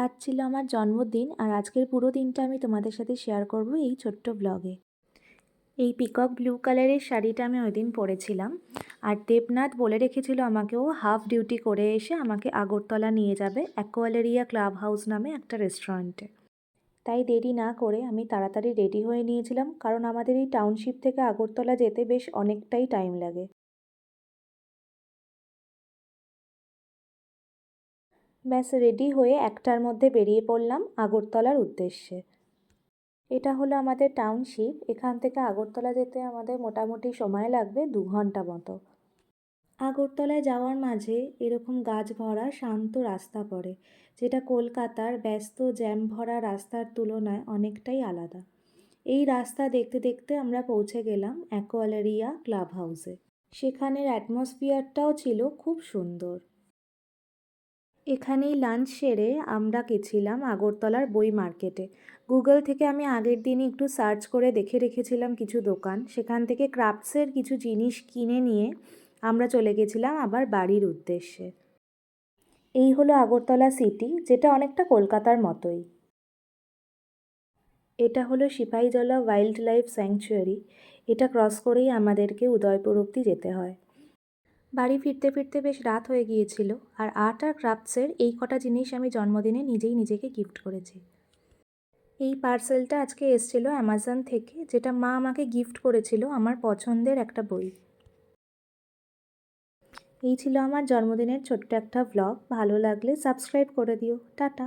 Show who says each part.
Speaker 1: আজ ছিল আমার জন্মদিন আর আজকের পুরো দিনটা আমি তোমাদের সাথে শেয়ার করব এই ছোট্ট ব্লগে। এই পিকক ব্লু কালারের শাড়িটা আমি ওই দিন পরেছিলাম আর দেবনাথ বলে রেখেছিল আমাকেও হাফ ডিউটি করে এসে আমাকে আগরতলা নিয়ে যাবে অ্যাকোয়ালেরিয়া ক্লাব হাউস নামে একটা রেস্টুরেন্টে। তাই দেরি না করে আমি তাড়াতাড়ি রেডি হয়ে নিয়েছিলাম, কারণ আমাদের এই টাউনশিপ থেকে আগরতলা যেতে বেশ অনেকটাই টাইম লাগে। ব্যাস রেডি হয়ে 1টার মধ্যে বেরিয়ে পড়লাম আগরতলার উদ্দেশ্যে। এটা হলো আমাদের টাউনশিপ। এখান থেকে আগরতলা যেতে আমাদের মোটামুটি সময় লাগবে 2 ঘন্টা মতো। আগরতলায় যাওয়ার মাঝে এরকম গাছ ভরা শান্ত রাস্তা পড়ে, যেটা কলকাতার ব্যস্ত জ্যাম ভরা রাস্তার তুলনায় অনেকটাই আলাদা। এই রাস্তা দেখতে দেখতে আমরা পৌঁছে গেলাম অ্যাকোয়ালেরিয়া ক্লাব হাউসে। সেখানের অ্যাটমসফিয়ারটাও ছিল খুব সুন্দর। এখানেই লাঞ্চ সেরে আমরা গেছিলাম আগরতলার বই মার্কেটে। গুগল থেকে আমি আগের দিনই একটু সার্চ করে দেখে রেখেছিলাম কিছু দোকান, সেখান থেকে ক্রাফটসের কিছু জিনিস কিনে নিয়ে আমরা চলে গেছিলাম আবার বাড়ির উদ্দেশ্যে। এই হলো আগরতলা সিটি, যেটা অনেকটা কলকাতার মতোই। এটা হলো সিপাহীজলা ওয়াইল্ড লাইফ স্যাংচুয়ারি। এটা ক্রস করেই আমাদেরকে উদয়পুর অবধি যেতে হয়। বাড়ি ফিরতে ফিরতে বেশ রাত হয়ে গিয়েছিল, আর আর্ট আর ক্রাফটসের এই কটা জিনিস আমি জন্মদিনে নিজেই নিজেকে গিফট করেছি। এই পার্সেলটা আজকে এসেছিল অ্যামাজন থেকে, যেটা মা আমাকে গিফট করেছিল আমার পছন্দের একটা বই। এই ছিল আমার জন্মদিনের ছোট্ট একটা ভ্লগ। ভালো লাগলে সাবস্ক্রাইব করে দিও। টাটা।